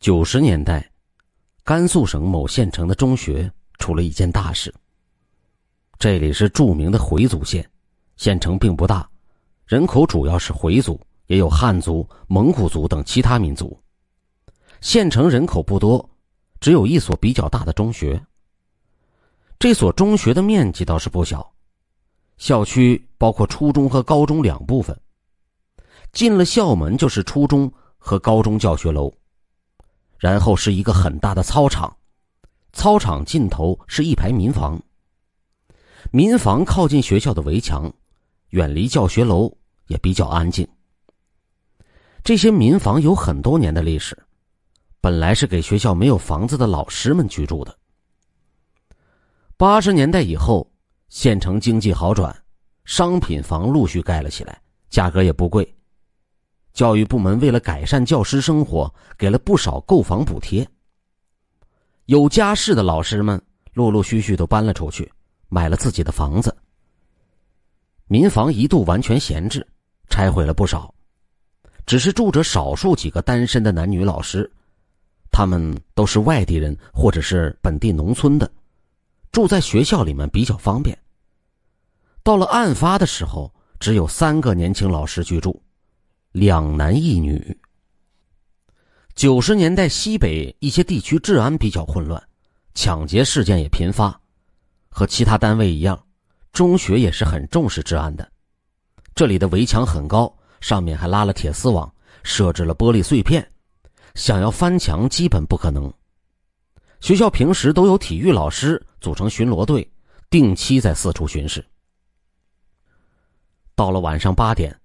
90年代，甘肃省某县城的中学出了一件大事。这里是著名的回族县，县城并不大，人口主要是回族，也有汉族、蒙古族等其他民族。县城人口不多，只有一所比较大的中学。这所中学的面积倒是不小，校区包括初中和高中两部分。进了校门就是初中和高中教学楼，然后是一个很大的操场，操场尽头是一排民房。民房靠近学校的围墙，远离教学楼，也比较安静。这些民房有很多年的历史，本来是给学校没有房子的老师们居住的。80年代以后，县城经济好转，商品房陆续盖了起来，价格也不贵。教育部门为了改善教师生活，给了不少购房补贴。有家室的老师们陆陆续续都搬了出去，买了自己的房子。民房一度完全闲置，拆毁了不少，只是住着少数几个单身的男女老师，他们都是外地人或者是本地农村的，住在学校里面比较方便。到了案发的时候，只有3个年轻老师居住，2男1女。90年代西北一些地区治安比较混乱，抢劫事件也频发。和其他单位一样，中学也是很重视治安的。这里的围墙很高，上面还拉了铁丝网，设置了玻璃碎片，想要翻墙基本不可能。学校平时都有体育老师组成巡逻队，定期在四处巡视。到了晚上8点，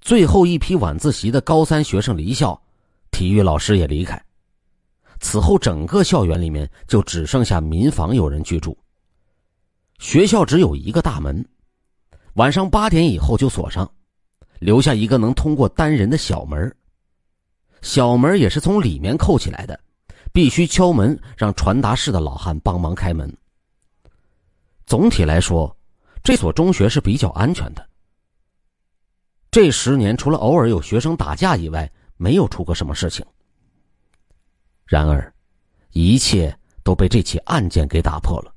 最后一批晚自习的高3学生离校，体育老师也离开。此后整个校园里面就只剩下民房有人居住。学校只有一个大门，晚上8点以后就锁上，留下一个能通过单人的小门。小门也是从里面扣起来的，必须敲门让传达室的老汉帮忙开门。总体来说，这所中学是比较安全的。这10年除了偶尔有学生打架以外，没有出过什么事情。然而，一切都被这起案件给打破了。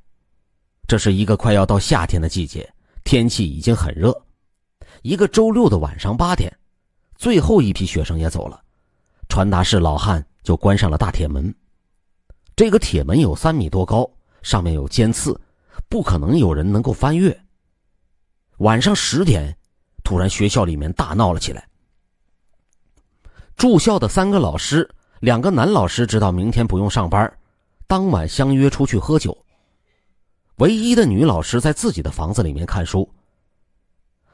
这是一个快要到夏天的季节，天气已经很热。一个周六的晚上8点，最后一批学生也走了，传达室老汉就关上了大铁门。这个铁门有3米多高，上面有尖刺，不可能有人能够翻越。晚上10点，突然学校里面大闹了起来。住校的3个老师，2个男老师知道明天不用上班，当晚相约出去喝酒。唯一的女老师在自己的房子里面看书。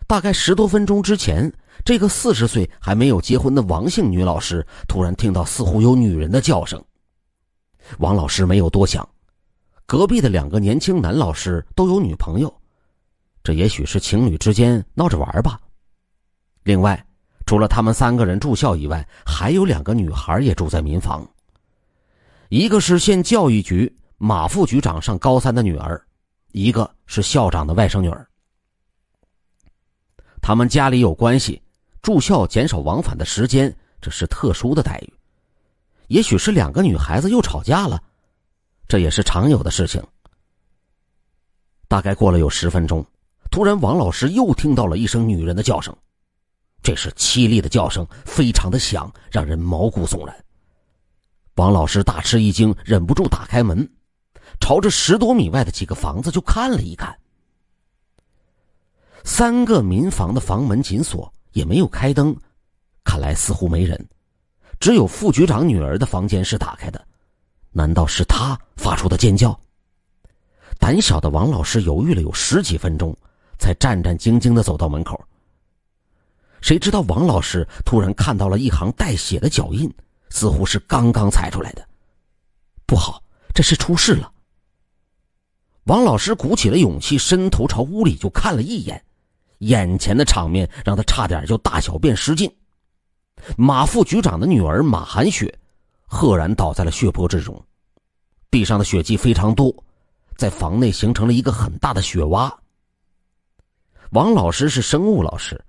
大概10多分钟之前，这个40岁还没有结婚的王姓女老师突然听到似乎有女人的叫声。王老师没有多想，隔壁的2个年轻男老师都有女朋友，这也许是情侣之间闹着玩吧。另外，除了他们3个人住校以外，还有2个女孩也住在民房。一个是县教育局马副局长上高3的女儿，一个是校长的外甥女儿。他们家里有关系，住校减少往返的时间，这是特殊的待遇。也许是2个女孩子又吵架了，这也是常有的事情。大概过了有10分钟，突然王老师又听到了一声女人的叫声，这是凄厉的叫声，非常的响，让人毛骨悚然。王老师大吃一惊，忍不住打开门，朝着10多米外的几个房子就看了一看。3个民房的房门紧锁，也没有开灯，看来似乎没人，只有副局长女儿的房间是打开的。难道是她发出的尖叫？胆小的王老师犹豫了有10几分钟，才战战兢兢地走到门口。谁知道王老师突然看到了一行带血的脚印，似乎是刚刚踩出来的。不好，这是出事了。王老师鼓起了勇气，伸头朝屋里就看了一眼，眼前的场面让他差点就大小便失禁。马副局长的女儿马寒雪赫然倒在了血泊之中，地上的血迹非常多，在房内形成了一个很大的血洼。王老师是生物老师，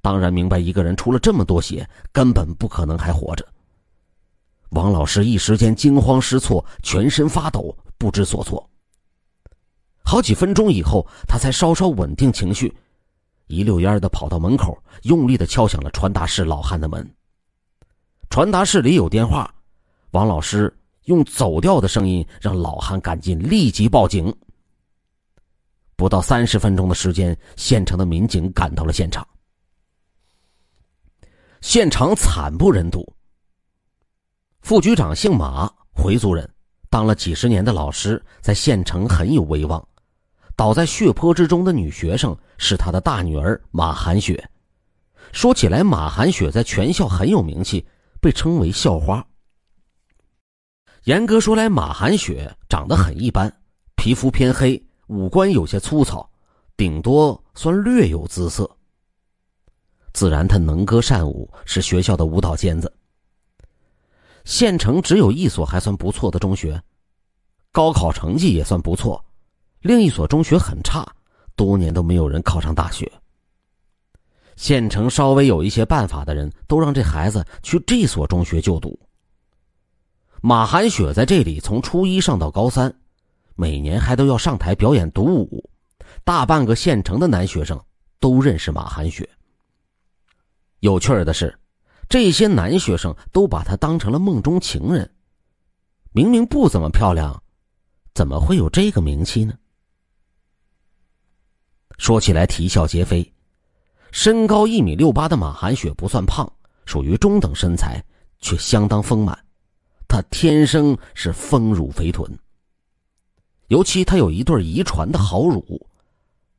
当然明白一个人出了这么多血根本不可能还活着。王老师一时间惊慌失措，全身发抖，不知所措。好几分钟以后，他才稍稍稳定情绪，一溜烟地跑到门口，用力地敲响了传达室老汉的门。传达室里有电话，王老师用走调的声音让老汉赶紧立即报警。不到30分钟的时间，县城的民警赶到了现场。现场惨不忍睹，副局长姓马，回族人，当了几十年的老师，在县城很有威望。倒在血泊之中的女学生是他的大女儿马寒雪。说起来，马寒雪在全校很有名气，被称为校花。严格说来，马寒雪长得很一般，皮肤偏黑，五官有些粗糙，顶多算略有姿色。自然她能歌善舞，是学校的舞蹈尖子。县城只有一所还算不错的中学，高考成绩也算不错，另一所中学很差，多年都没有人考上大学。县城稍微有一些办法的人都让这孩子去这所中学就读。马寒雪在这里从初一上到高3，每年还都要上台表演独舞，大半个县城的男学生都认识马寒雪。有趣的是，这些男学生都把她当成了梦中情人。明明不怎么漂亮，怎么会有这个名气呢？说起来啼笑皆非，身高1.68米的马寒雪不算胖，属于中等身材，却相当丰满。她天生是丰乳肥臀，尤其她有一对遗传的好乳，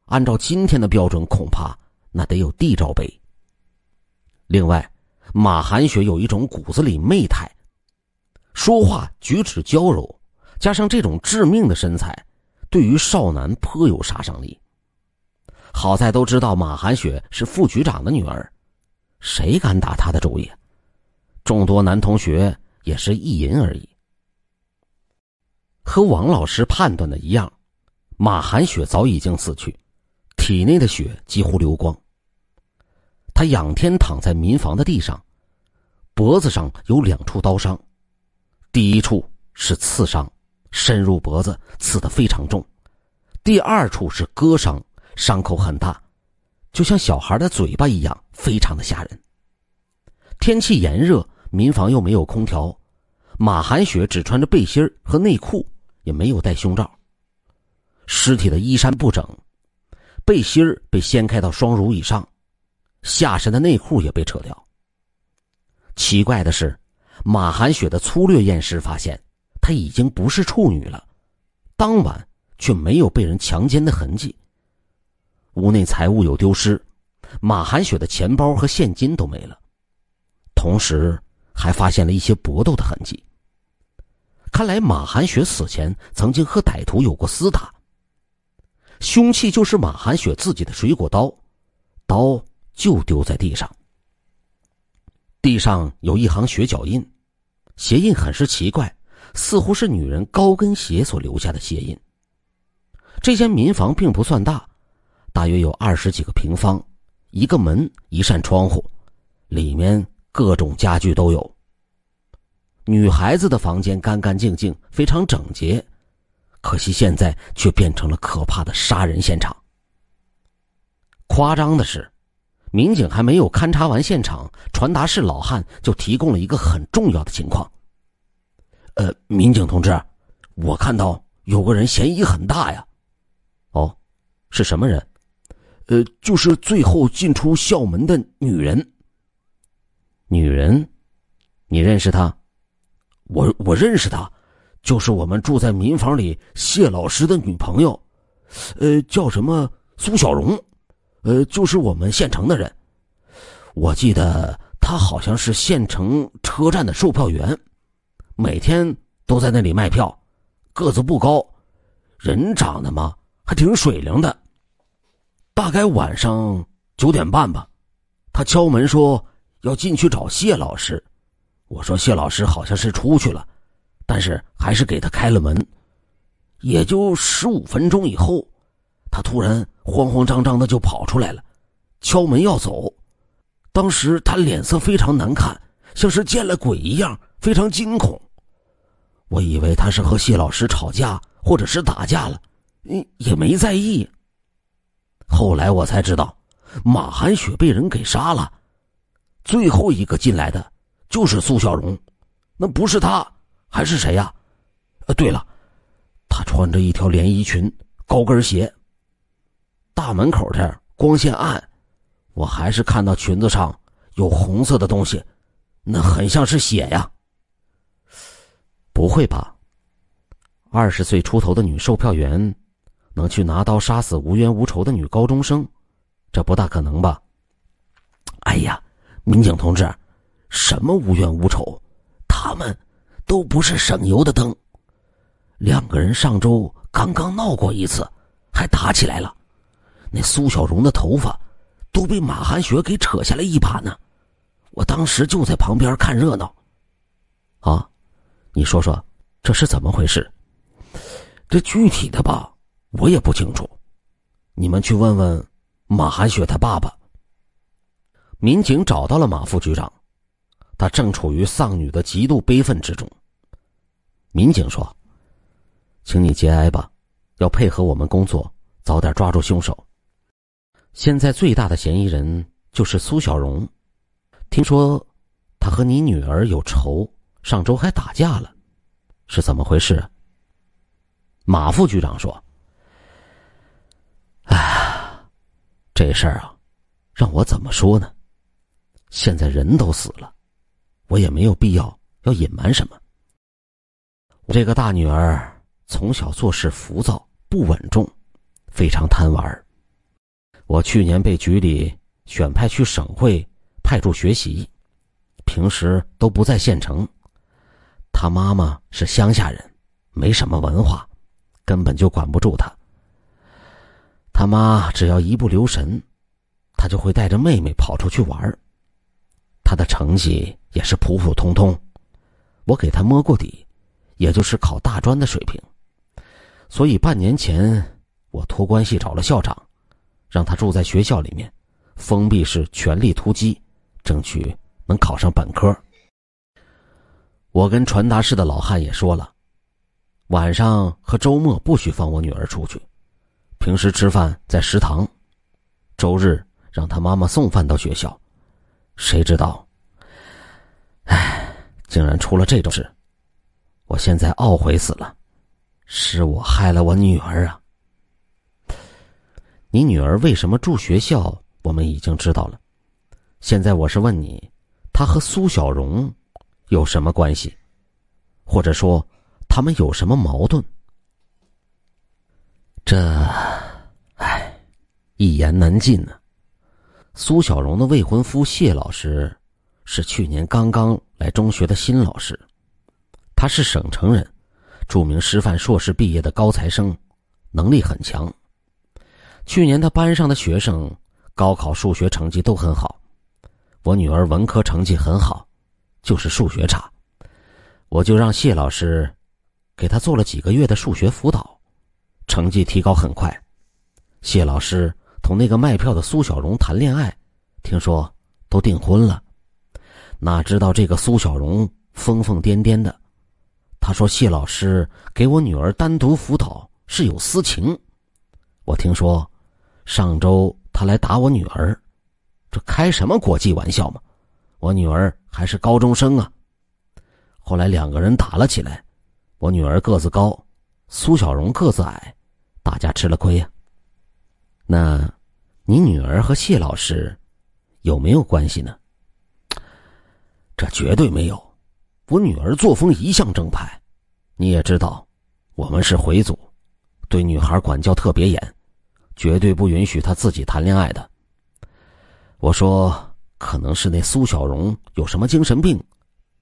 按照今天的标准，恐怕那得有D罩杯。另外，马寒雪有一种骨子里媚态，说话举止娇柔，加上这种致命的身材，对于少男颇有杀伤力。好在都知道马寒雪是副局长的女儿，谁敢打她的主意？众多男同学也是意淫而已。和王老师判断的一样，马寒雪早已经死去，体内的血几乎流光。他仰天躺在民房的地上，脖子上有2处刀伤，第一处是刺伤，深入脖子，刺得非常重；第2处是割伤，伤口很大，就像小孩的嘴巴一样，非常的吓人。天气炎热，民房又没有空调，马寒雪只穿着背心和内裤，也没有戴胸罩。尸体的衣衫不整，背心被掀开到双乳以上，下身的内裤也被扯掉。奇怪的是，马寒雪的粗略验尸发现，她已经不是处女了，当晚却没有被人强奸的痕迹。屋内财物有丢失，马寒雪的钱包和现金都没了，同时还发现了一些搏斗的痕迹。看来马寒雪死前曾经和歹徒有过厮打，凶器就是马寒雪自己的水果刀，刀就丢在地上。地上有一行血脚印，鞋印很是奇怪，似乎是女人高跟鞋所留下的鞋印。这间民房并不算大，大约有20几个平方，一个门一扇窗户，里面各种家具都有。女孩子的房间干干净净，非常整洁，可惜现在却变成了可怕的杀人现场。夸张的是，民警还没有勘察完现场，传达室老汉就提供了一个很重要的情况。民警同志，我看到有个人嫌疑很大呀。哦，是什么人？就是最后进出校门的女人。女人？你认识她？我认识她，就是我们住在民房里谢老师的女朋友，叫什么苏小荣，就是我们县城的人。我记得她好像是县城车站的售票员，每天都在那里卖票，个子不高，人长得嘛还挺水灵的。大概晚上9点半吧，她敲门说要进去找谢老师。我说谢老师好像是出去了，但是还是给他开了门。也就15分钟以后，他突然慌慌张张的就跑出来了，敲门要走。当时他脸色非常难看，像是见了鬼一样，非常惊恐。我以为他是和谢老师吵架或者是打架了，也没在意。后来我才知道，马寒雪被人给杀了，最后一个进来的就是苏小荣，那不是他还是谁呀？对了，他穿着一条连衣裙，高跟鞋。大门口这儿光线暗，我还是看到裙子上有红色的东西，那很像是血呀。不会吧？20岁出头的女售票员能去拿刀杀死无冤无仇的女高中生，这不大可能吧？哎呀，民警同志，什么无冤无仇？他们都不是省油的灯。2个人上周刚刚闹过一次，还打起来了。那苏小荣的头发都被马寒雪给扯下来一把呢，我当时就在旁边看热闹。啊，你说说这是怎么回事？这具体的吧，我也不清楚，你们去问问马寒雪他爸爸。民警找到了马副局长，他正处于丧女的极度悲愤之中。民警说，请你节哀吧，要配合我们工作，早点抓住凶手。现在最大的嫌疑人就是苏小荣，听说他和你女儿有仇，上周还打架了，是怎么回事？马副局长说，这事儿啊，让我怎么说呢？现在人都死了，我也没有必要隐瞒什么。我这个大女儿从小做事浮躁不稳重，非常贪玩。我去年被局里选派去省会派驻学习，平时都不在县城。她妈妈是乡下人，没什么文化，根本就管不住她。他妈只要一不留神，她就会带着妹妹跑出去玩。她的成绩也是普普通通，我给她摸过底，也就是考大专的水平。所以半年前我托关系找了校长，让她住在学校里面，封闭式全力突击，争取能考上本科。我跟传达室的老汉也说了，晚上和周末不许放我女儿出去，平时吃饭在食堂，周日让她妈妈送饭到学校。谁知道竟然出了这种事，我现在懊悔死了，是我害了我女儿啊。你女儿为什么住学校我们已经知道了，现在我是问你，她和苏小荣有什么关系，或者说他们有什么矛盾？这一言难尽啊。苏小荣的未婚夫谢老师是去年刚刚来中学的新老师，他是省城人，著名师范硕士毕业的高材生，能力很强。去年他班上的学生高考数学成绩都很好，我女儿文科成绩很好，就是数学差。我就让谢老师给他做了几个月的数学辅导，成绩提高很快。谢老师同那个卖票的苏小荣谈恋爱，听说都订婚了。哪知道这个苏小荣疯疯癫癫的，他说谢老师给我女儿单独辅导是有私情。我听说上周他来打我女儿，这开什么国际玩笑嘛？我女儿还是高中生啊。后来2个人打了起来，我女儿个子高，苏小荣个子矮，大家吃了亏呀。那你女儿和谢老师有没有关系呢？这绝对没有，我女儿作风一向正派，你也知道，我们是回族，对女孩管教特别严，绝对不允许她自己谈恋爱的。我说可能是那苏小荣有什么精神病，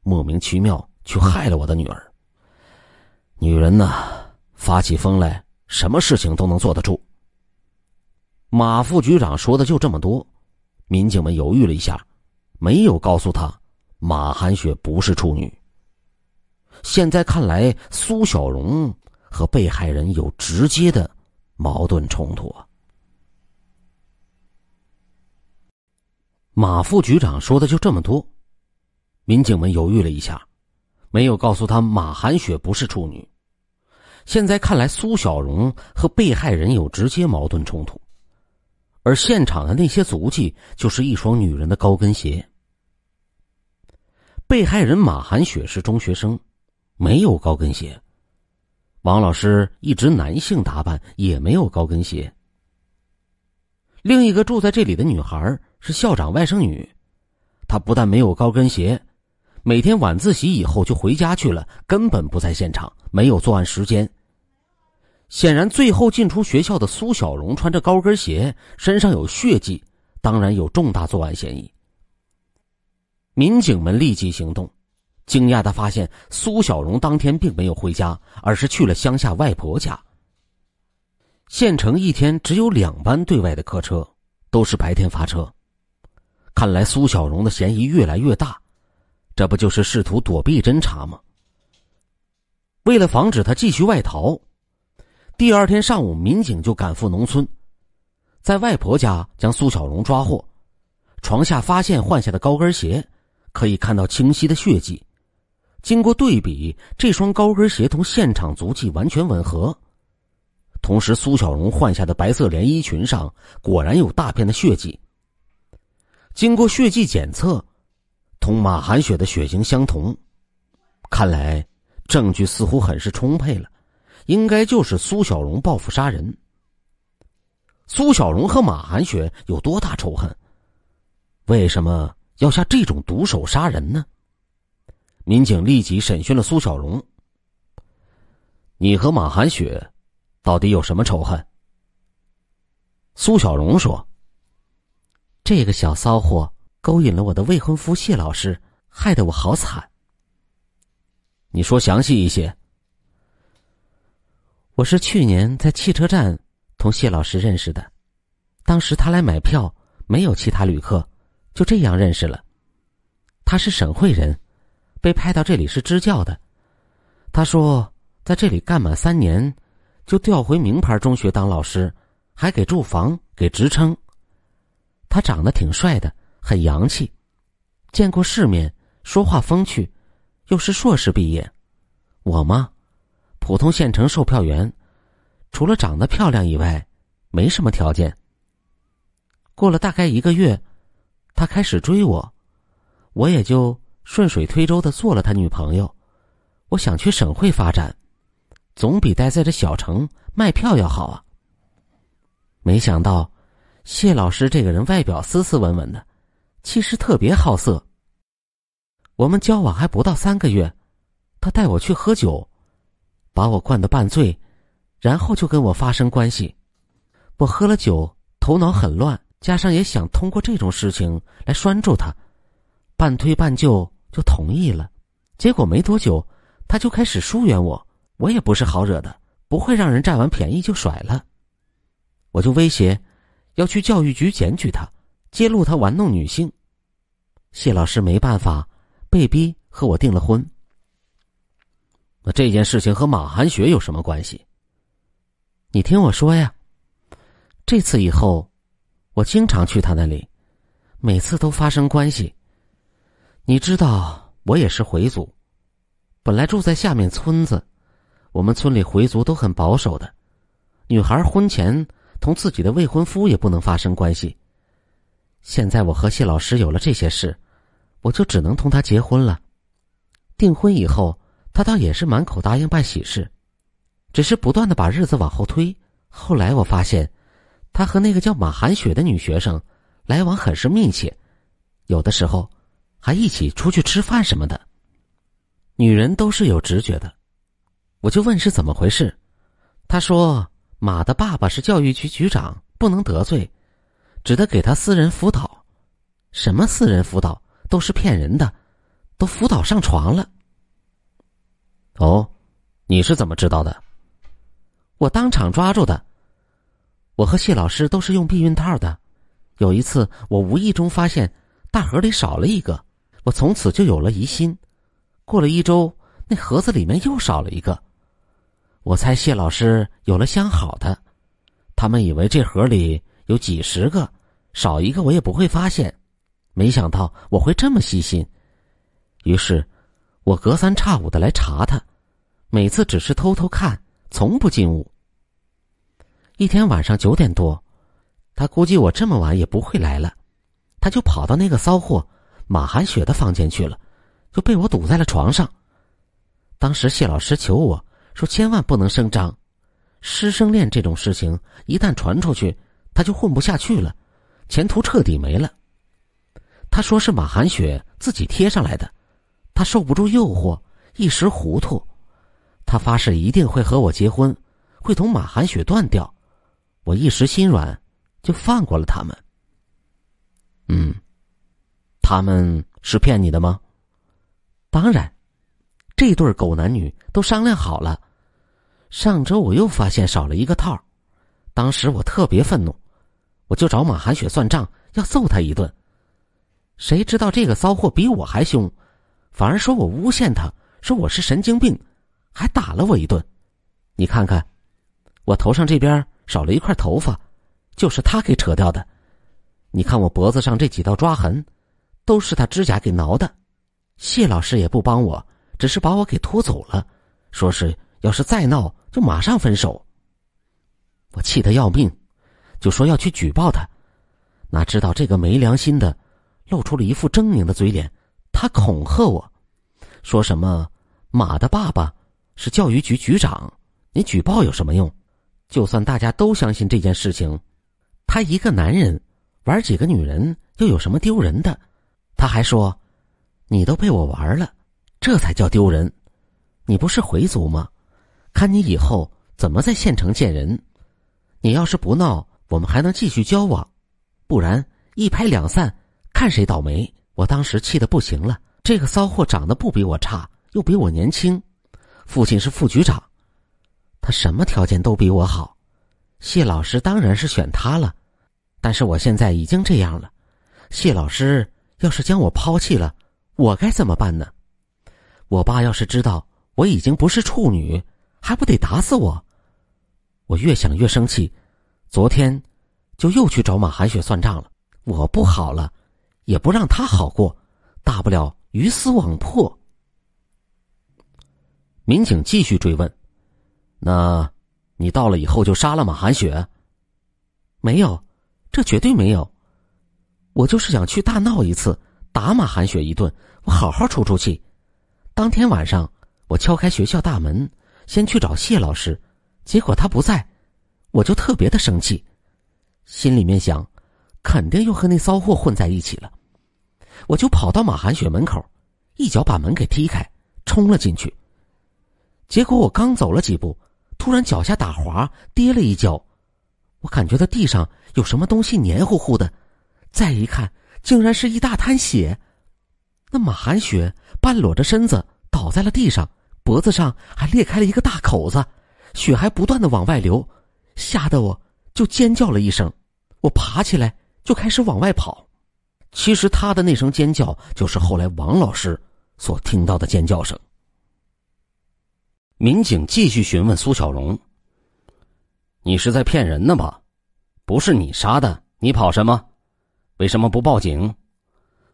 莫名其妙去害了我的女儿。女人呐，发起疯来什么事情都能做得住。马副局长说的就这么多，民警们犹豫了一下，没有告诉他马寒雪不是处女。现在看来，苏小荣和被害人有直接的矛盾冲突啊。马副局长说的就这么多，民警们犹豫了一下，没有告诉他马寒雪不是处女。现在看来，苏小荣和被害人有直接矛盾冲突，而现场的那些足迹就是一双女人的高跟鞋。被害人马寒雪是中学生，没有高跟鞋。王老师一直男性打扮，也没有高跟鞋。另一个住在这里的女孩是校长外甥女，她不但没有高跟鞋，每天晚自习以后就回家去了，根本不在现场，没有作案时间。显然最后进出学校的苏小荣穿着高跟鞋，身上有血迹，当然有重大作案嫌疑。民警们立即行动，惊讶地发现苏小荣当天并没有回家，而是去了乡下外婆家。县城一天只有2班对外的客车，都是白天发车。看来苏小荣的嫌疑越来越大，这不就是试图躲避侦查吗？为了防止他继续外逃，第二天上午民警就赶赴农村，在外婆家将苏小荣抓获。床下发现换下的高跟鞋，可以看到清晰的血迹。经过对比，这双高跟鞋同现场足迹完全吻合。同时苏小荣换下的白色连衣裙上果然有大片的血迹。经过血迹检测，同马寒雪的血型相同，看来证据似乎很是充沛了，应该就是苏小荣报复杀人。苏小荣和马寒雪有多大仇恨？为什么要下这种毒手杀人呢？民警立即审讯了苏小荣。你和马寒雪到底有什么仇恨？苏小荣说，这个小骚货勾引了我的未婚夫谢老师，害得我好惨。你说详细一些。我是去年在汽车站同谢老师认识的，当时他来买票，没有其他旅客，就这样认识了。他是省会人，被派到这里是支教的。他说在这里干满3年，就调回名牌中学当老师，还给住房，给职称。他长得挺帅的，很洋气，见过世面，说话风趣，又是硕士毕业。我嘛，普通县城售票员，除了长得漂亮以外，没什么条件。过了大概1个月，他开始追我，我也就顺水推舟地做了他女朋友。我想去省会发展，总比待在这小城卖票要好啊。没想到谢老师这个人外表斯斯文文的，其实特别好色。我们交往还不到3个月，他带我去喝酒，把我灌得半醉，然后就跟我发生关系。我喝了酒，头脑很乱，加上也想通过这种事情来拴住他，半推半就就同意了。结果没多久，他就开始疏远我，我也不是好惹的，不会让人占完便宜就甩了。我就威胁要去教育局检举他，揭露他玩弄女性。谢老师没办法，被逼和我订了婚。那这件事情和马寒雪有什么关系？你听我说呀，这次以后我经常去他那里，每次都发生关系。你知道我也是回族，本来住在下面村子，我们村里回族都很保守的，女孩婚前同自己的未婚夫也不能发生关系。现在我和谢老师有了这些事，我就只能同他结婚了。订婚以后，他倒也是满口答应办喜事，只是不断地把日子往后推。后来我发现他和那个叫马寒雪的女学生来往很是密切，有的时候还一起出去吃饭什么的。女人都是有直觉的，我就问是怎么回事。他说马的爸爸是教育局局长，不能得罪，只得给他私人辅导。什么私人辅导，都是骗人的，都辅导上床了。哦，你是怎么知道的？我当场抓住的。我和谢老师都是用避孕套的，有一次我无意中发现大盒里少了一个，我从此就有了疑心。过了1周，那盒子里面又少了一个。我猜谢老师有了相好的，他们以为这盒里有几10个，少一个我也不会发现，没想到我会这么细心。于是我隔三差五的来查他，每次只是偷偷看，从不进屋。一天晚上9点多，他估计我这么晚也不会来了，他就跑到那个骚货马寒雪的房间去了，就被我堵在了床上。当时谢老师求我说千万不能声张，师生恋这种事情一旦传出去，他就混不下去了，前途彻底没了。他说是马寒雪自己贴上来的，他受不住诱惑，一时糊涂，他发誓一定会和我结婚，会同马寒雪断掉。我一时心软，就放过了他们。他们是骗你的吗？当然，这对狗男女都商量好了。上周我又发现少了一个套，当时我特别愤怒，我就找马寒雪算账，要揍他一顿。谁知道这个骚货比我还凶，反而说我诬陷他，说我是神经病，还打了我一顿。你看看，我头上这边少了一块头发，就是他给扯掉的。你看我脖子上这几道抓痕，都是他指甲给挠的。谢老师也不帮我，只是把我给拖走了，说是要是再闹就马上分手。我气得要命，就说要去举报他。哪知道这个没良心的露出了一副狰狞的嘴脸，他恐吓我，说什么马的爸爸是教育局局长，你举报有什么用？就算大家都相信这件事情，他一个男人玩几个女人又有什么丢人的？他还说你都被我玩了，这才叫丢人。你不是回族吗？看你以后怎么在县城见人。你要是不闹，我们还能继续交往，不然一拍两散，看谁倒霉。我当时气得不行了，这个骚货长得不比我差，又比我年轻，父亲是副局长，他什么条件都比我好，谢老师当然是选他了。但是我现在已经这样了，谢老师要是将我抛弃了，我该怎么办呢？我爸要是知道我已经不是处女，还不得打死我？我越想越生气，昨天就又去找马寒雪算账了。我不好了，也不让他好过，大不了鱼死网破。民警继续追问，那你到了以后就杀了马寒雪？没有，这绝对没有。我就是想去大闹一次，打马寒雪一顿，我好好出出气。当天晚上我敲开学校大门，先去找谢老师，结果他不在，我就特别的生气，心里面想肯定又和那骚货混在一起了。我就跑到马寒雪门口，一脚把门给踢开，冲了进去。结果我刚走了几步，突然脚下打滑，跌了一跤，我感觉到地上有什么东西黏糊糊的，再一看竟然是一大滩血。那马寒雪半裸着身子倒在了地上，脖子上还裂开了一个大口子，血还不断的往外流，吓得我就尖叫了一声。我爬起来就开始往外跑。其实他的那声尖叫就是后来王老师所听到的尖叫声。民警继续询问苏小荣，你是在骗人呢吧？不是你杀的，你跑什么？为什么不报警？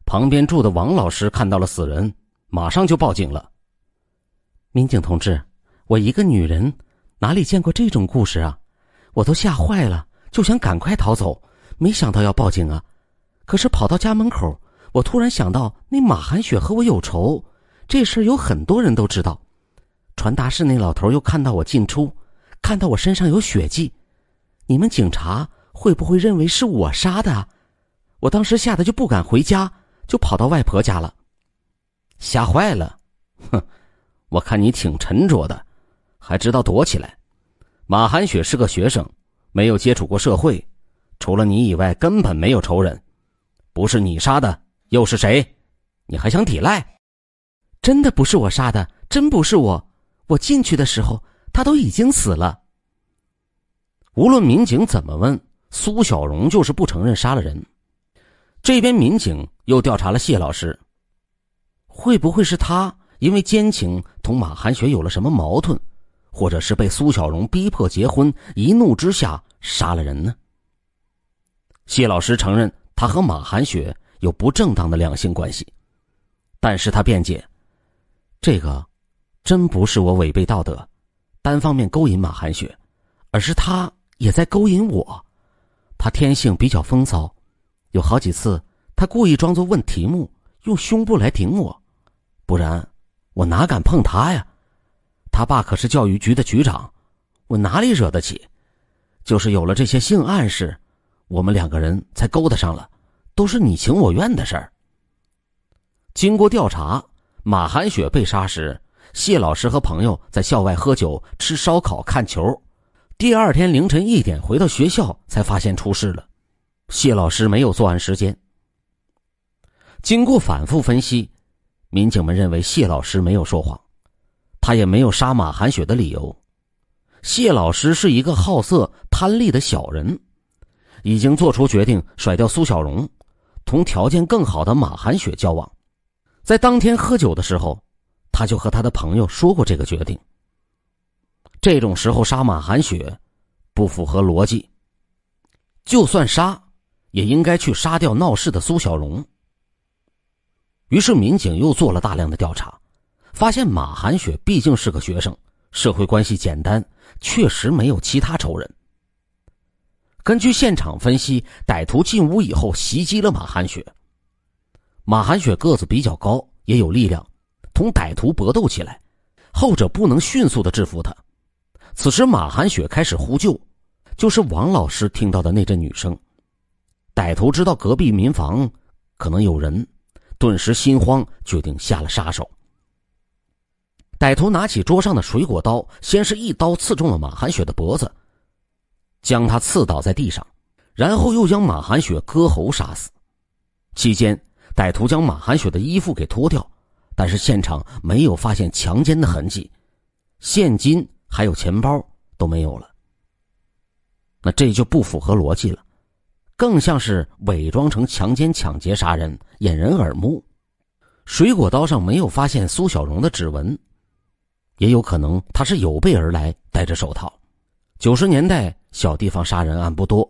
旁边住的王老师看到了死人，马上就报警了。民警同志，我一个女人哪里见过这种故事啊？我都吓坏了，就想赶快逃走，没想到要报警啊。可是跑到家门口，我突然想到那马寒雪和我有仇，这事有很多人都知道。传达室那老头又看到我进出，看到我身上有血迹，你们警察会不会认为是我杀的啊？我当时吓得就不敢回家，就跑到外婆家了。吓坏了？哼，我看你挺沉着的，还知道躲起来。马寒雪是个学生，没有接触过社会，除了你以外根本没有仇人。不是你杀的，又是谁？你还想抵赖？真的不是我杀的，真不是我。我进去的时候，他都已经死了。无论民警怎么问，苏小荣就是不承认杀了人。这边民警又调查了谢老师，会不会是他因为奸情同马寒雪有了什么矛盾，或者是被苏小荣逼迫结婚，一怒之下杀了人呢？谢老师承认他和马寒雪有不正当的两性关系，但是他辩解，这个真不是我违背道德，单方面勾引马寒雪，而是他也在勾引我。他天性比较风骚，有好几次他故意装作问题目，用胸部来顶我，不然我哪敢碰他呀？他爸可是教育局的局长，我哪里惹得起？就是有了这些性暗示，我们两个人才勾搭上了，都是你情我愿的事儿。经过调查，马寒雪被杀时，谢老师和朋友在校外喝酒、吃烧烤、看球。第二天凌晨1点回到学校，才发现出事了。谢老师没有作案时间。经过反复分析，民警们认为谢老师没有说谎，他也没有杀马寒雪的理由。谢老师是一个好色贪利的小人，已经做出决定甩掉苏小荣，同条件更好的马寒雪交往。在当天喝酒的时候，他就和他的朋友说过这个决定。这种时候杀马寒雪不符合逻辑，就算杀也应该去杀掉闹事的苏小荣。于是民警又做了大量的调查，发现马寒雪毕竟是个学生，社会关系简单，确实没有其他仇人。根据现场分析，歹徒进屋以后袭击了马寒雪。马寒雪个子比较高，也有力量，同歹徒搏斗起来，后者不能迅速地制服他。此时马寒雪开始呼救，就是王老师听到的那阵女声。歹徒知道隔壁民房可能有人，顿时心慌，决定下了杀手。歹徒拿起桌上的水果刀，先是一刀刺中了马寒雪的脖子，将她刺倒在地上，然后又将马寒雪割喉杀死。期间歹徒将马寒雪的衣服给脱掉，但是现场没有发现强奸的痕迹，现金还有钱包都没有了。那这就不符合逻辑了，更像是伪装成强奸抢劫杀人，掩人耳目。水果刀上没有发现苏小荣的指纹，也有可能他是有备而来，戴着手套。90年代小地方杀人案不多，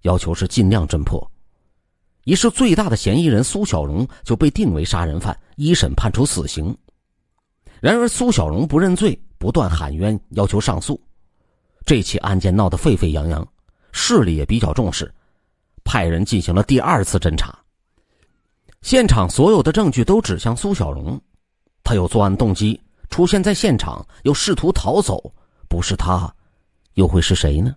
要求是尽量侦破。一是最大的嫌疑人苏小荣就被定为杀人犯，一审判处死刑。然而苏小荣不认罪，不断喊冤，要求上诉。这起案件闹得沸沸扬扬，市里也比较重视，派人进行了第2次侦查。现场所有的证据都指向苏小荣，他有作案动机，出现在现场又试图逃走，不是他又会是谁呢？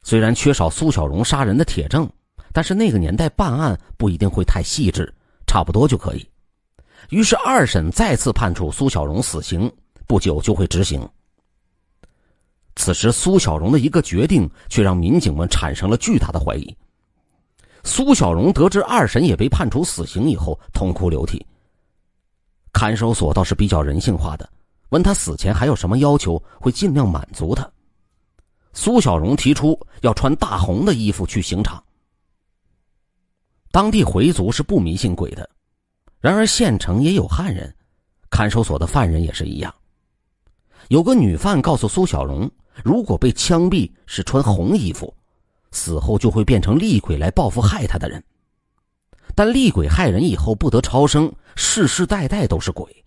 虽然缺少苏小荣杀人的铁证，但是那个年代办案不一定会太细致，差不多就可以。于是2审再次判处苏小荣死刑，不久就会执行。此时苏小荣的一个决定却让民警们产生了巨大的怀疑。苏小荣得知2审也被判处死刑以后，痛哭流涕。看守所倒是比较人性化的，问他死前还有什么要求，会尽量满足他。苏小荣提出要穿大红的衣服去刑场。当地回族是不迷信鬼的，然而县城也有汉人，看守所的犯人也是一样。有个女犯告诉苏小荣，如果被枪毙是穿红衣服，死后就会变成厉鬼来报复害他的人。但厉鬼害人以后不得超生，世世代代都是鬼。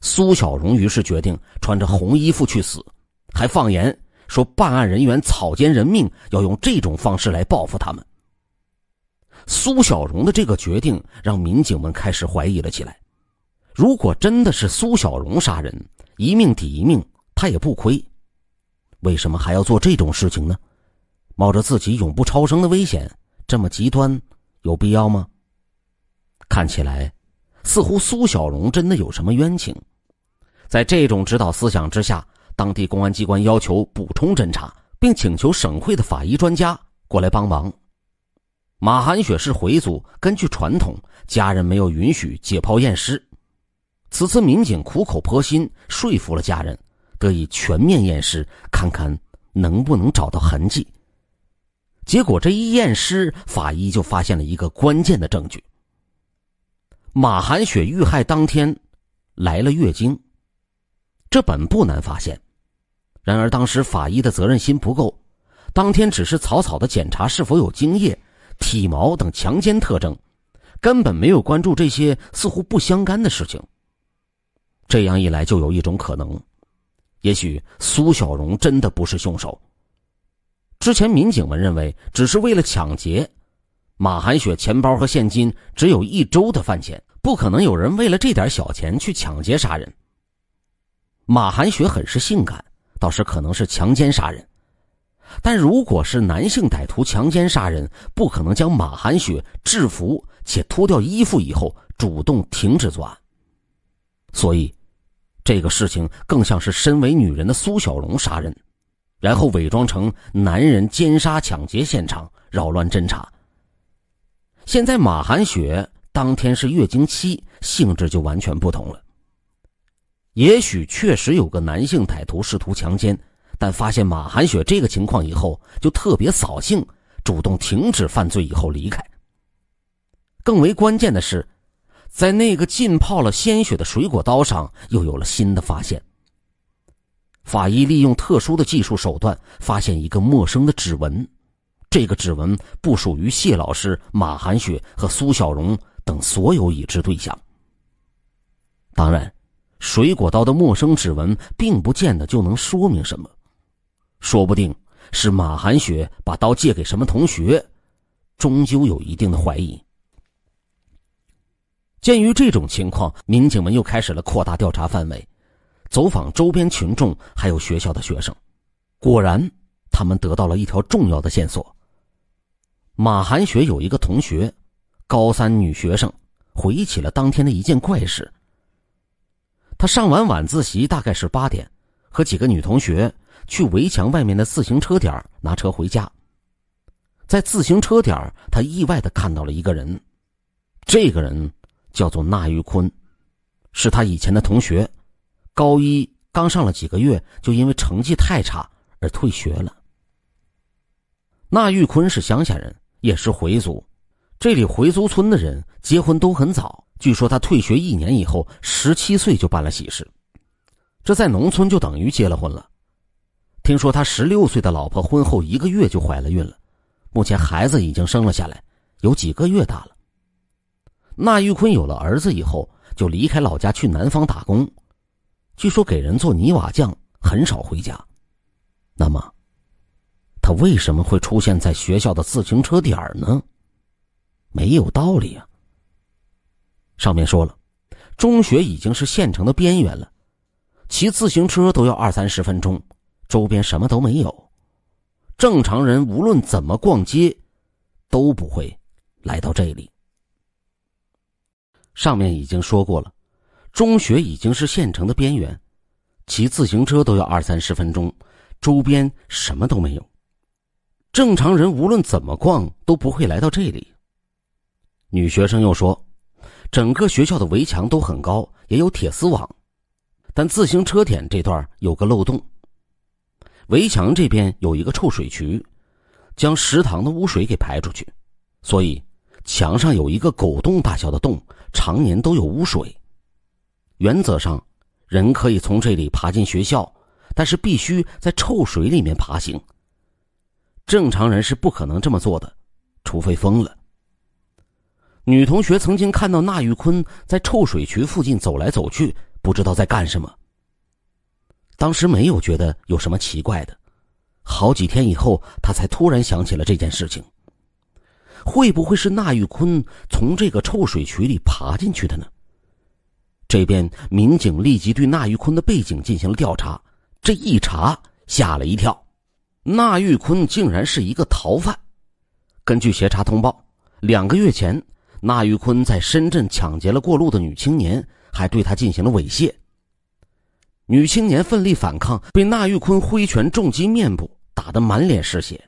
苏小荣于是决定穿着红衣服去死，还放言说办案人员草菅人命，要用这种方式来报复他们。苏小荣的这个决定让民警们开始怀疑了起来。如果真的是苏小荣杀人，一命抵一命，他也不亏，为什么还要做这种事情呢？冒着自己永不超生的危险，这么极端，有必要吗？看起来似乎苏小荣真的有什么冤情。在这种指导思想之下，当地公安机关要求补充侦查，并请求省会的法医专家过来帮忙。马寒雪是回族，根据传统，家人没有允许解剖验尸。此次民警苦口婆心说服了家人，得以全面验尸，看看能不能找到痕迹。结果这一验尸，法医就发现了一个关键的证据。马寒雪遇害当天来了月经，这本不难发现，然而当时法医的责任心不够，当天只是草草的检查是否有精液、体毛等强奸特征，根本没有关注这些似乎不相干的事情。这样一来就有一种可能，也许苏小荣真的不是凶手。之前民警们认为只是为了抢劫，马寒雪钱包和现金只有1周的饭钱，不可能有人为了这点小钱去抢劫杀人。马寒雪很是性感，倒是可能是强奸杀人，但如果是男性歹徒强奸杀人，不可能将马寒雪制服且脱掉衣服以后主动停止作案。所以这个事情更像是身为女人的苏小荣杀人，然后伪装成男人奸杀抢劫现场，扰乱侦查。现在马寒雪当天是月经期，性质就完全不同了。也许确实有个男性歹徒试图强奸，但发现马寒雪这个情况以后，就特别扫兴，主动停止犯罪以后离开。更为关键的是，在那个浸泡了鲜血的水果刀上又有了新的发现。法医利用特殊的技术手段发现一个陌生的指纹，这个指纹不属于谢老师、马寒雪和苏小荣等所有已知对象。当然，水果刀的陌生指纹并不见得就能说明什么，说不定是马寒雪把刀借给什么同学，终究有一定的怀疑。鉴于这种情况，民警们又开始了扩大调查范围，走访周边群众还有学校的学生。果然，他们得到了一条重要的线索。马寒雪有一个同学，高3女学生，回忆起了当天的一件怪事。她上完晚自习大概是8点，和几个女同学去围墙外面的自行车点拿车回家。在自行车点，她意外地看到了一个人，这个人叫做纳玉坤，是他以前的同学，高1刚上了几个月，就因为成绩太差而退学了。纳玉坤是乡下人，也是回族，这里回族村的人结婚都很早，据说他退学1年以后17岁就办了喜事，这在农村就等于结了婚了。听说他16岁的老婆婚后1个月就怀了孕了，目前孩子已经生了下来，有几个月大了。纳玉坤有了儿子以后，就离开老家去南方打工，据说给人做泥瓦匠，很少回家。那么他为什么会出现在学校的自行车点呢？没有道理啊。上面说了，中学已经是县城的边缘了，骑自行车都要20-30分钟，周边什么都没有，正常人无论怎么逛街都不会来到这里。上面已经说过了，中学已经是县城的边缘，骑自行车都要20-30分钟，周边什么都没有，正常人无论怎么逛都不会来到这里。女学生又说，整个学校的围墙都很高，也有铁丝网，但自行车点这段有个漏洞，围墙这边有一个臭水渠，将食堂的污水给排出去，所以墙上有一个狗洞大小的洞，常年都有污水。原则上，人可以从这里爬进学校，但是必须在臭水里面爬行。正常人是不可能这么做的，除非疯了。女同学曾经看到纳玉坤在臭水渠附近走来走去，不知道在干什么。当时没有觉得有什么奇怪的，好几天以后，她才突然想起了这件事情。会不会是纳玉坤从这个臭水渠里爬进去的呢？这边民警立即对纳玉坤的背景进行了调查，这一查吓了一跳，纳玉坤竟然是一个逃犯。根据协查通报，2个月前纳玉坤在深圳抢劫了过路的女青年，还对她进行了猥亵。女青年奋力反抗，被纳玉坤挥拳重击面部，打得满脸是血。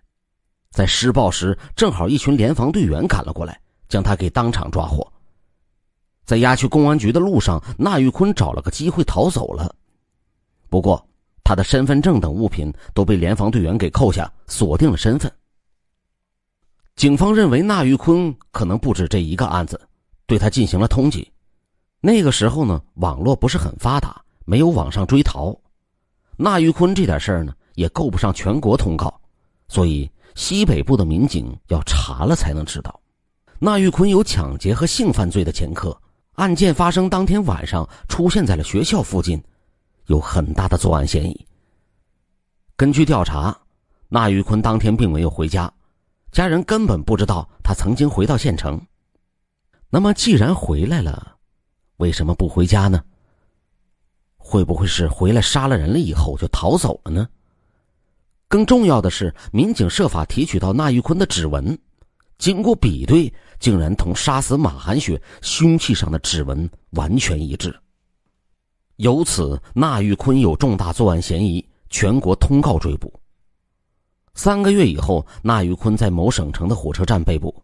在施暴时，正好一群联防队员赶了过来，将他给当场抓获。在押去公安局的路上，纳玉坤找了个机会逃走了。不过他的身份证等物品都被联防队员给扣下，锁定了身份。警方认为纳玉坤可能不止这一个案子，对他进行了通缉。那个时候呢，网络不是很发达，没有网上追逃。纳玉坤这点事儿呢，也够不上全国通告，所以西北部的民警要查了才能知道。纳玉坤有抢劫和性犯罪的前科，案件发生当天晚上出现在了学校附近，有很大的作案嫌疑。根据调查，那玉坤当天并没有回家，家人根本不知道他曾经回到县城。那么既然回来了，为什么不回家呢？会不会是回来杀了人了以后就逃走了呢？更重要的是，民警设法提取到那玉坤的指纹，经过比对，竟然同杀死马寒雪凶器上的指纹完全一致。由此，那玉坤有重大作案嫌疑，全国通告追捕。3个月以后，那玉坤在某省城的火车站被捕。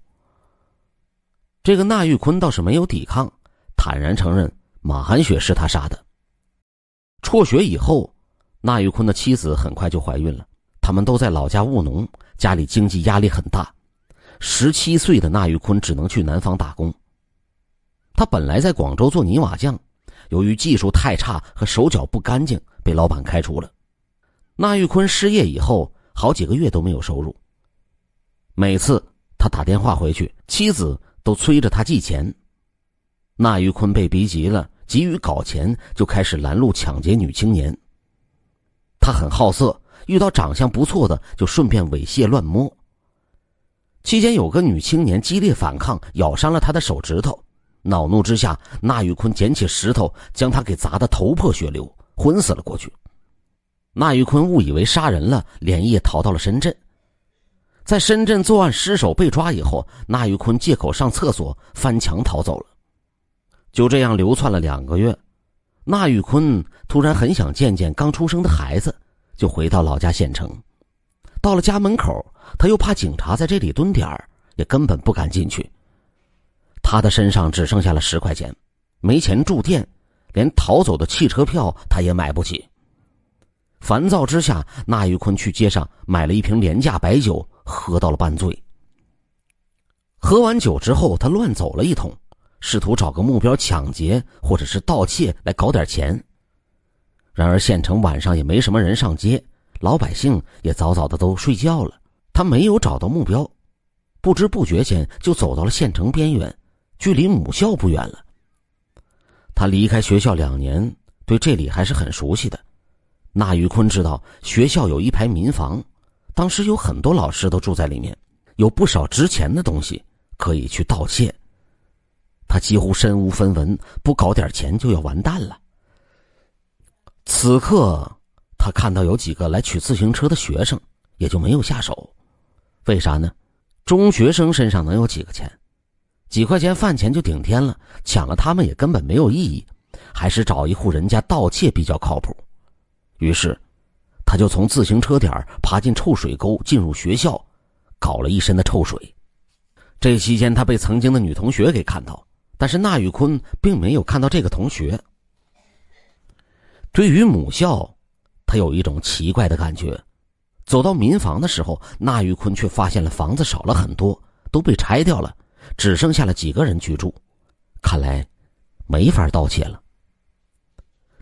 这个那玉坤倒是没有抵抗，坦然承认马寒雪是他杀的。辍学以后，那玉坤的妻子很快就怀孕了，他们都在老家务农，家里经济压力很大。17岁的那玉坤只能去南方打工。他本来在广州做泥瓦匠，由于技术太差和手脚不干净，被老板开除了。那玉坤失业以后，好几个月都没有收入。每次他打电话回去，妻子都催着他寄钱。那玉坤被逼急了，急于搞钱，就开始拦路抢劫女青年。他很好色，遇到长相不错的就顺便猥亵乱摸。期间有个女青年激烈反抗，咬伤了他的手指头。恼怒之下，那玉坤捡起石头将他给砸得头破血流，昏死了过去。那玉坤误以为杀人了，连夜逃到了深圳。在深圳作案失手被抓以后，那玉坤借口上厕所翻墙逃走了。就这样流窜了2个月，那玉坤突然很想见见刚出生的孩子，就回到老家县城。到了家门口，他又怕警察在这里蹲点儿，也根本不敢进去。他的身上只剩下了10块钱，没钱住店，连逃走的汽车票他也买不起。烦躁之下，那玉坤去街上买了一瓶廉价白酒，喝到了半醉。喝完酒之后，他乱走了一通，试图找个目标抢劫或者是盗窃来搞点钱。然而县城晚上也没什么人上街，老百姓也早早的都睡觉了，他没有找到目标，不知不觉间就走到了县城边缘，距离母校不远了。他离开学校2年，对这里还是很熟悉的。那玉坤知道学校有一排民房，当时有很多老师都住在里面，有不少值钱的东西可以去盗窃。他几乎身无分文，不搞点钱就要完蛋了。此刻他看到有几个来取自行车的学生，也就没有下手。为啥呢？中学生身上能有几个钱？几块钱饭钱就顶天了，抢了他们也根本没有意义，还是找一户人家盗窃比较靠谱。于是他就从自行车点爬进臭水沟，进入学校，搞了一身的臭水。这期间他被曾经的女同学给看到，但是那玉坤并没有看到这个同学。对于母校，他有一种奇怪的感觉。走到民房的时候，那玉坤却发现了房子少了很多，都被拆掉了，只剩下了几个人居住，看来没法盗窃了。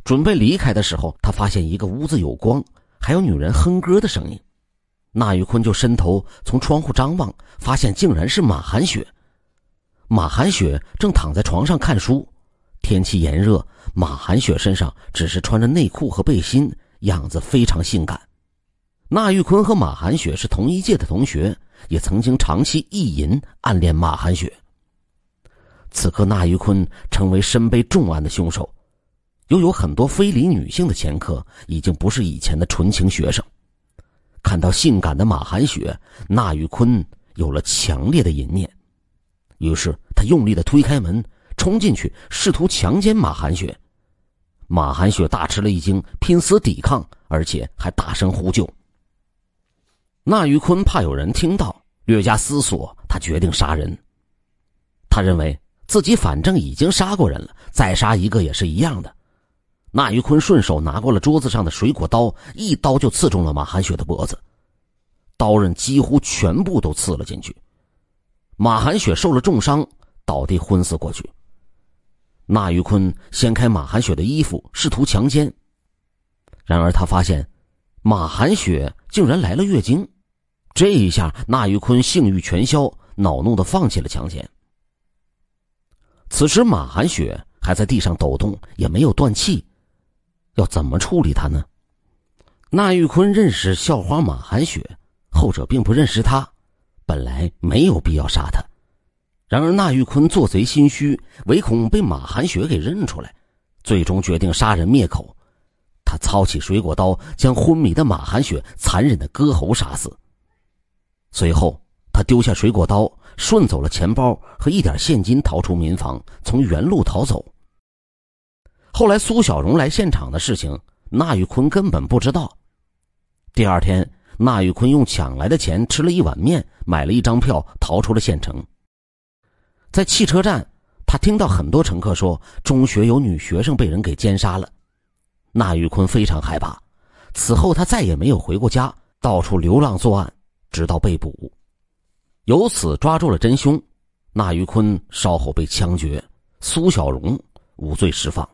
准备离开的时候，他发现一个屋子有光，还有女人哼歌的声音。那玉坤就伸头从窗户张望，发现竟然是马寒雪。马寒雪正躺在床上看书，天气炎热，马寒雪身上只是穿着内裤和背心，样子非常性感。那玉坤和马寒雪是同一届的同学，也曾经长期意淫暗恋马寒雪。此刻那玉坤成为身背重案的凶手，又有很多非礼女性的前科，已经不是以前的纯情学生。看到性感的马寒雪，那玉坤有了强烈的淫念，于是他用力地推开门，冲进去试图强奸马寒雪。马寒雪大吃了一惊，拼死抵抗，而且还大声呼救。那玉坤怕有人听到，略加思索，他决定杀人。他认为自己反正已经杀过人了，再杀一个也是一样的。那玉坤顺手拿过了桌子上的水果刀，一刀就刺中了马寒雪的脖子，刀刃几乎全部都刺了进去。马寒雪受了重伤，倒地昏死过去。那玉坤掀开马寒雪的衣服，试图强奸，然而他发现马寒雪竟然来了月经。这一下那玉坤性欲全消，恼怒地放弃了强奸。此时马寒雪还在地上抖动，也没有断气，要怎么处理他呢？那玉坤认识校花马寒雪，后者并不认识他，本来没有必要杀他。然而那玉坤做贼心虚，唯恐被马寒雪给认出来，最终决定杀人灭口。他操起水果刀，将昏迷的马寒雪残忍地割喉杀死。随后他丢下水果刀，顺走了钱包和一点现金，逃出民房，从原路逃走。后来苏小荣来现场的事情，那玉坤根本不知道。第二天，那玉坤用抢来的钱吃了一碗面，买了一张票，逃出了县城。在汽车站，他听到很多乘客说中学有女学生被人给奸杀了。那玉坤非常害怕，此后他再也没有回过家，到处流浪作案，直到被捕。由此抓住了真凶，那玉坤稍后被枪决，苏小荣无罪释放。